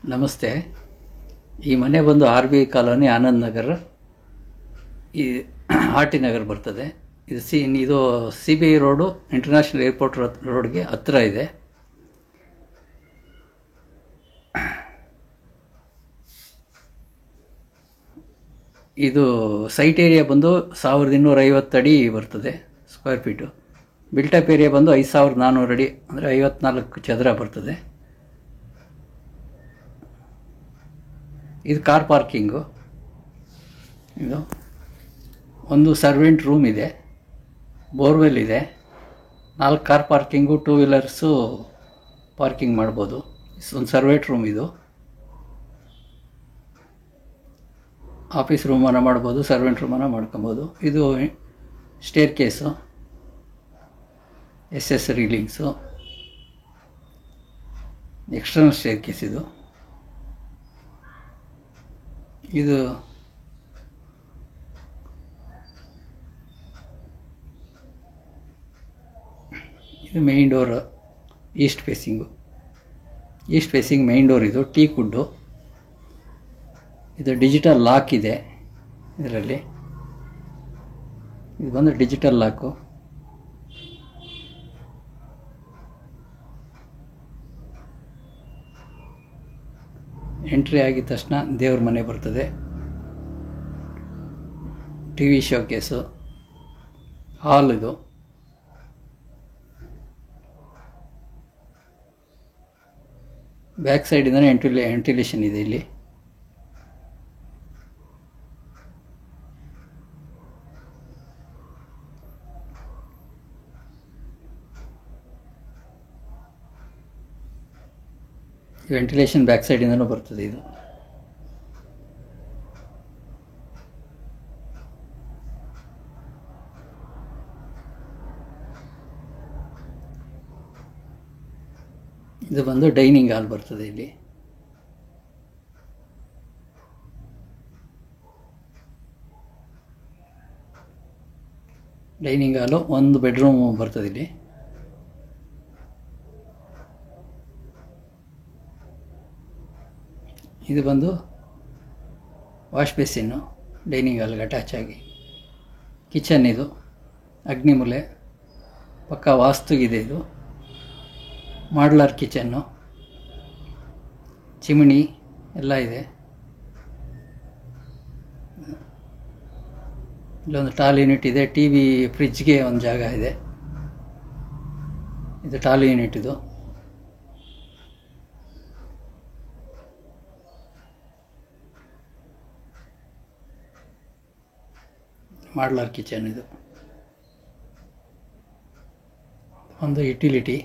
ನಮಸ್ತೆ. ಈ ಮನೆ ಬಂದು R B colony, Anand Nagar, ಈ ಆರ್ ಟಿ ನಗರ್ ಬರ್ತದೆ. ಇದು C B I road, international airport ರೋಡ್ಗೆ ಹತ್ತಿರ ಇದೆ. ಇದು ಸೈಟ್ ಏರಿಯಾ ಬಂದು 1250 ಅಡಿ ಬರ್ತದೆ ಸ್ಕ್ವೇರ್ ಫೀಟು. ಬಿಲ್ಟಪ್ ಏರಿಯಾ ಬಂದು 5400 ಅಡಿ, ಅಂದರೆ 54 ಚದರ ಬರ್ತದೆ. ಇದು ಕಾರ್ ಪಾರ್ಕಿಂಗು. ಇದು ಒಂದು ಸರ್ವೆಂಟ್ ರೂಮ್ ಇದೆ, ಬೋರ್ವೆಲ್ ಇದೆ, 4 ಕಾರ್ ಪಾರ್ಕಿಂಗು, 2 ವೀಲರ್ಸು ಪಾರ್ಕಿಂಗ್ ಮಾಡ್ಬೋದು. ಒಂದು ಸರ್ವೆಂಟ್ ರೂಮ್. ಇದು ಆಫೀಸ್ ರೂಮನ್ನು ಮಾಡ್ಬೋದು, ಸರ್ವೆಂಟ್ ರೂಮನ್ನು ಮಾಡ್ಕೊಬೋದು. ಇದು staircase, SS railings, external staircase. ಇದು main door, east facing main door. ಇದು ಟೀಕ್ ವುಡ್ಡು. ಇದು ಡಿಜಿಟಲ್ ಲಾಕ್ ಇದೆ ಇದರಲ್ಲಿ. ಇದು ಬಂದು ಡಿಜಿಟಲ್ ಲಾಕು. ಎಂಟ್ರಿ ಆಗಿದ ತಕ್ಷಣ ದೇವ್ರ ಮನೆ ಬರ್ತದೆ. TV ಶೋಕೇಸು, ಹಾಲ್. ಇದು ಬ್ಯಾಕ್ ಸೈಡಿಂದನೇ ವೆಂಟಿಲೇಷನ್ ಇದೆ ಇಲ್ಲಿ. ವೆಂಟಿಲೇಷನ್ ಬ್ಯಾಕ್ ಸೈಡಿಂದನೂ ಬರ್ತದೆ. ಇದು ಬಂದು ಡೈನಿಂಗ್ ಹಾಲ್ ಬರ್ತದೆ ಇಲ್ಲಿ. ಡೈನಿಂಗ್ ಹಾಲು, ಒಂದು ಬೆಡ್ರೂಮ್ ಬರ್ತದೆ ಇಲ್ಲಿ. ಇದು ಬಂದು ವಾಶ್ ಬೇಸಿನ್ನು, ಡೈನಿಂಗ್ ಹಾಲ್ಗೆ ಅಟ್ಯಾಚ್ ಆಗಿ. ಕಿಚನ್. ಇದು ಅಗ್ನಿಮೂಲೆ, ಪಕ್ಕ ವಾಸ್ತುಗಿದೆ. ಇದು ಮಾಡ್ಯುಲರ್ ಕಿಚನ್ನು, ಚಿಮಣಿ ಎಲ್ಲ ಇದೆ. ಇಲ್ಲೊಂದು ಟಾಲ್ ಯೂನಿಟ್ ಇದೆ. TV, ಫ್ರಿಜ್ಗೆ ಒಂದು ಜಾಗ ಇದೆ. ಇದು ಟಾಲ್ ಯೂನಿಟ್. ಇದು ಮಾಡ್ಯುಲರ್ ಕಿಚನ್. ಇದು ಒಂದು ಯುಟಿಲಿಟಿ.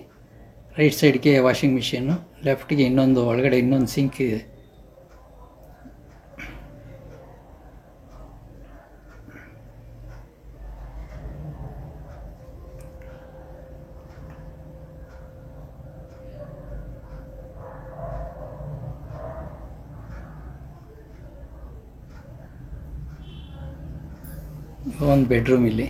ರೈಟ್ ಸೈಡ್ಗೆ ವಾಷಿಂಗ್ ಮಿಷಿನ್ನು, ಲೆಫ್ಟ್ಗೆ ಇನ್ನೊಂದು, ಒಳಗಡೆ ಇನ್ನೊಂದು ಸಿಂಕ್ ಇದೆ. ಒಂದು ಬೆಡ್ರೂಮ್ ಇಲ್ಲಿ.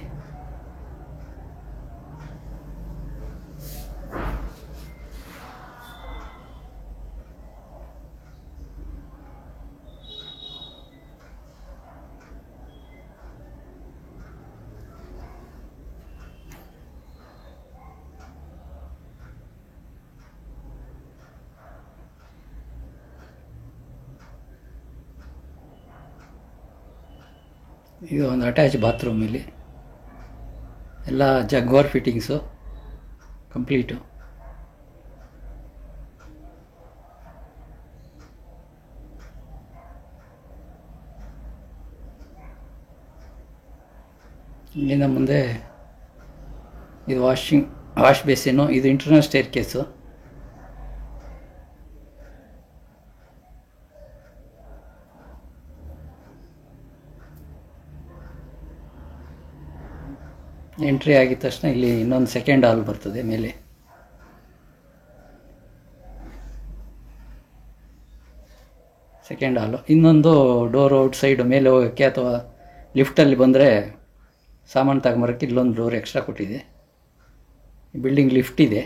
ಇದು ಒಂದು ಅಟ್ಯಾಚ್ ಬಾತ್ರೂಮ್. ಇಲ್ಲಿ ಎಲ್ಲ ಜಗ್ವಾರ್ ಫಿಟ್ಟಿಂಗ್ಸು ಕಂಪ್ಲೀಟು. ಇಲ್ಲಿಂದ ಮುಂದೆ ಇದು ವಾಶ್ ಬೇಸಿನ್ನು. ಇದು ಇಂಟರ್ನಲ್ ಸ್ಟೇರ್ ಕೇಸು. ಎಂಟ್ರಿ ಆಗಿದ ತಕ್ಷಣ ಇಲ್ಲಿ ಇನ್ನೊಂದು ಸೆಕೆಂಡ್ ಹಾಲ್ ಬರ್ತದೆ ಮೇಲೆ. ಸೆಕೆಂಡ್ ಹಾಲು. ಇನ್ನೊಂದು ಡೋರ್ ಔಟ್ ಸೈಡ್ ಮೇಲೆ ಹೋಗೋಕ್ಕೆ, ಅಥವಾ ಲಿಫ್ಟಲ್ಲಿ ಬಂದರೆ ಸಾಮಾನು ತಗೊಂಬರೋಕ್ಕೆ ಇಲ್ಲೊಂದು ಡೋರ್ ಎಕ್ಸ್ಟ್ರಾ ಕೊಟ್ಟಿದೆ. ಬಿಲ್ಡಿಂಗ್ ಲಿಫ್ಟ್ ಇದೆ.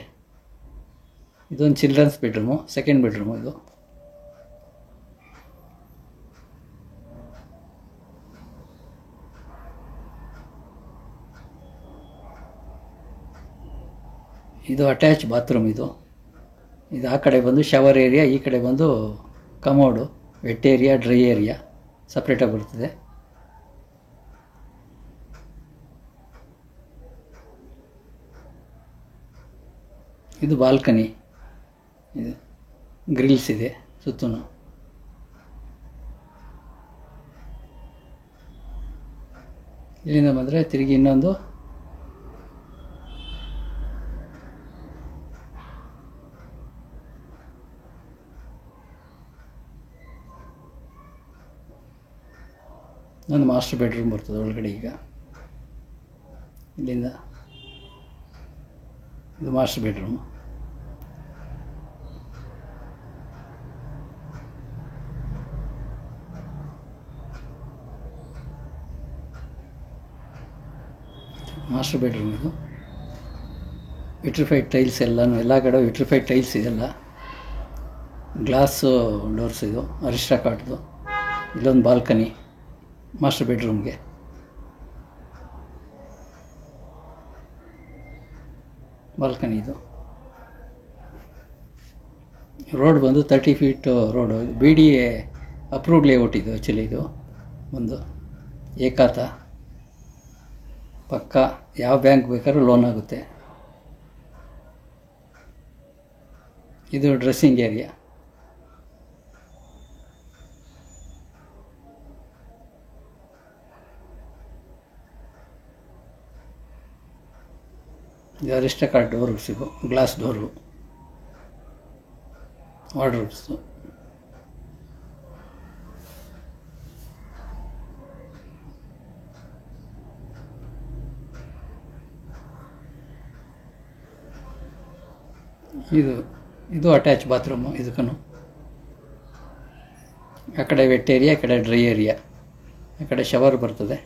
ಇದೊಂದು ಚಿಲ್ಡ್ರನ್ಸ್ ಬೆಡ್ರೂಮು, ಸೆಕೆಂಡ್ ಬೆಡ್ರೂಮು. ಇದು ಇದು ಅಟ್ಯಾಚ್ ಬಾತ್ರೂಮ್. ಇದು ಆ ಕಡೆ ಬಂದು ಶವರ್ ಏರಿಯಾ, ಈ ಕಡೆ ಬಂದು commode, wet area, dry area ಸಪ್ರೇಟಾಗಿ ಬರ್ತದೆ. ಇದು ಬಾಲ್ಕನಿ, ಇದು ಗ್ರಿಲ್ಸ್ ಇದೆ ಸುತ್ತಲೂ. ಇಲ್ಲಿಂದ ಬಂದರೆ ತಿರುಗಿ ಇನ್ನೊಂದು ಮಾಸ್ಟರ್ ಬೆಡ್ರೂಮ್ ಬರ್ತದೆ ಒಳಗಡೆ. ಈಗ ಇಲ್ಲಿಂದ ಇದು ಮಾಸ್ಟರ್ ಬೆಡ್ರೂಮ್. ಮಾಸ್ಟರ್ ಬೆಡ್ರೂಮ್ ಇದು ವಿಟ್ರಿಫೈಡ್ ಟೈಲ್ಸ್ ಎಲ್ಲ ಕಡೆ ವಿಟ್ರಿಫೈಡ್ ಟೈಲ್ಸ್ ಇದೆಲ್ಲ. ಗ್ಲಾಸು ಡೋರ್ಸ್ ಇದು ಅರಿಸ್ಟ್ರಾ ಕಾಟ್ದು. ಇಲ್ಲೊಂದು ಬಾಲ್ಕನಿ ಮಾಸ್ಟರ್ ಬೆಡ್ರೂಮ್ಗೆ. ಬಾಲ್ಕನಿ ಇದು. ರೋಡ್ ಬಂದು 30 feet road. B D A approved layout ಇದು. ಆ್ಯಕ್ಚುಲಿ ಇದು ಒಂದು ಏಕಾತ ಪಕ್ಕ ಯಾವ ಬ್ಯಾಂಕ್ ಬೇಕಾದ್ರೂ ಲೋನ್ ಆಗುತ್ತೆ. ಇದು ಡ್ರೆಸ್ಸಿಂಗ್ ಏರಿಯಾ. ಇದು ಅರಿಸ್ಟ್ರಾ ಡೋರ್ಸ್, ಇದು ಗ್ಲಾಸ್ ಡೋರು, ವಾರ್ಡ್ರೋಬ್ಸು. ಇದು ಅಟ್ಯಾಚ್ ಬಾತ್ರೂಮು. ಇದಕ್ಕೂ ಆ ಕಡೆ ವೆಟ್ ಏರಿಯಾ, ಆ ಕಡೆ ಡ್ರೈ ಏರಿಯಾ, ಆ ಕಡೆ ಶವರ್ ಬರ್ತದೆ.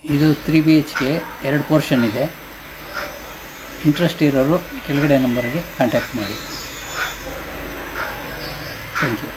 ಇದು 3 BHK 2 ಪೋರ್ಷನ್ ಇದೆ. ಇಂಟ್ರೆಸ್ಟ್ ಇರೋರು ಕೆಳಗಡೆ ನಂಬರ್ಗೆ ಕಾಂಟ್ಯಾಕ್ಟ್ ಮಾಡಿ. Thank you.